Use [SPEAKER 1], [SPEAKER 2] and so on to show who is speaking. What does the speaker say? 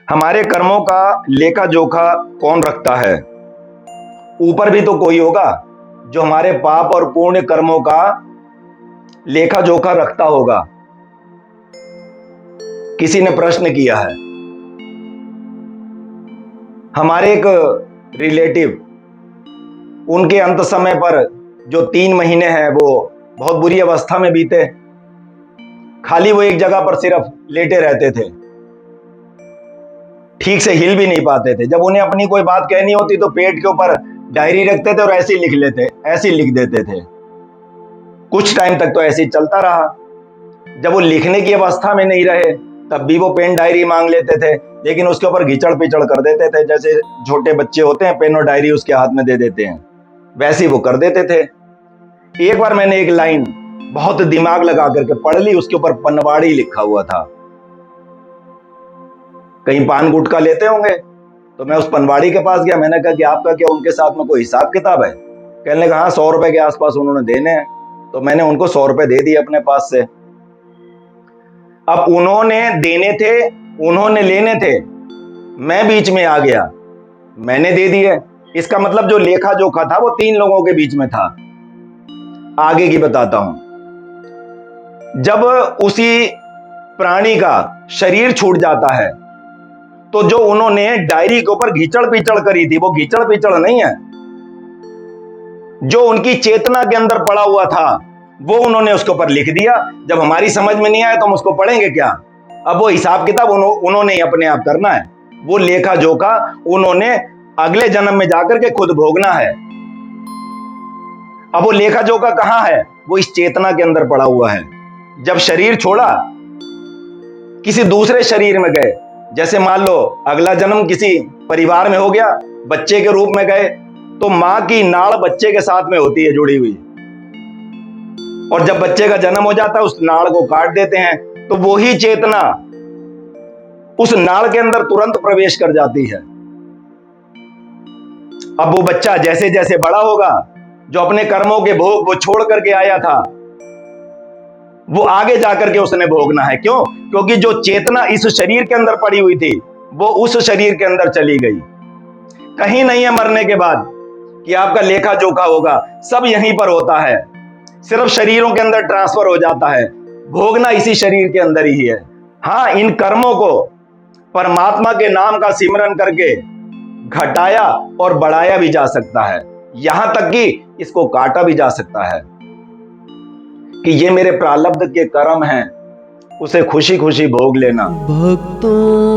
[SPEAKER 1] हमारे कर्मों का लेखा जोखा कौन रखता है? ऊपर भी तो कोई होगा जो हमारे पाप और पुण्य कर्मों का लेखा जोखा रखता होगा। किसी ने प्रश्न किया है। हमारे एक रिलेटिव, उनके अंत समय पर जो 3 महीने हैं वो बहुत बुरी अवस्था में बीते। खाली वो एक जगह पर सिर्फ लेटे रहते थे, ठीक से हिल भी नहीं पाते थे। जब उन्हें अपनी कोई बात कहनी होती तो पेट के ऊपर डायरी रखते थे और ऐसे ही लिख लेते, ऐसे ही लिख देते थे। कुछ टाइम तक तो ऐसे ही चलता रहा। जब वो लिखने की अवस्था में नहीं रहे तब भी वो पेन डायरी मांग लेते थे, लेकिन उसके ऊपर घिचड़ पिचड़ कर देते थे। जैसे छोटे बच्चे होते हैं, पेन और डायरी उसके हाथ में दे देते हैं, वैसे ही वो कर देते थे। एक बार मैंने एक लाइन बहुत दिमाग लगा करके पढ़ ली, उसके ऊपर पनवाड़ी लिखा हुआ था। कहीं पान गुटखा लेते होंगे, तो मैं उस पनवाड़ी के पास गया। मैंने कहा कि आपका क्या उनके साथ में कोई हिसाब किताब है? कहने लगा हाँ, 100 रुपए के आसपास उन्होंने देने हैं। तो मैंने उनको 100 रुपए दे दिए अपने पास से। अब उन्होंने देने थे, उन्होंने लेने थे, मैं बीच में आ गया, मैंने दे दिए। इसका मतलब जो लेखा जोखा था वो 3 लोगों के बीच में था। आगे की बताता हूं। जब उसी प्राणी का शरीर छूट जाता है तो जो उन्होंने डायरी के ऊपर घिचड़ पिचड़ करी थी, वो घिचड़ पिचड़ नहीं है। जो उनकी चेतना के अंदर पड़ा हुआ था वो उन्होंने उसके ऊपर लिख दिया। जब हमारी समझ में नहीं आया तो हम उसको पढ़ेंगे क्या? अब वो हिसाब किताब उन्होंने ही अपने आप करना है। वो लेखा जोखा उन्होंने अगले जन्म में जाकर के खुद भोगना है। अब वो लेखा जोखा कहां है? वो इस चेतना के अंदर पड़ा हुआ है। जब शरीर छोड़ा, किसी दूसरे शरीर में गए, जैसे मान लो अगला जन्म किसी परिवार में हो गया, बच्चे के रूप में गए, तो मां की नाड़ बच्चे के साथ में होती है जुड़ी हुई, और जब बच्चे का जन्म हो जाता है उस नाड़ को काट देते हैं, तो वही चेतना उस नाड़ के अंदर तुरंत प्रवेश कर जाती है। अब वो बच्चा जैसे जैसे बड़ा होगा, जो अपने कर्मों के भोग वो छोड़ करके आया था, वो आगे जाकर के उसने भोगना है। क्यों? क्योंकि जो चेतना इस शरीर के अंदर पड़ी हुई थी वो उस शरीर के अंदर चली गई। कहीं नहीं है मरने के बाद कि आपका लेखा जोखा होगा, सब यहीं पर होता है। सिर्फ शरीरों के अंदर ट्रांसफर हो जाता है, भोगना इसी शरीर के अंदर ही है। हाँ, इन कर्मों को परमात्मा के नाम का सिमरन करके घटाया और बढ़ाया भी जा सकता है, यहां तक कि इसको काटा भी जा सकता है कि ये मेरे प्रारब्ध के कर्म हैं, उसे खुशी खुशी भोग लेना।
[SPEAKER 2] भक्तों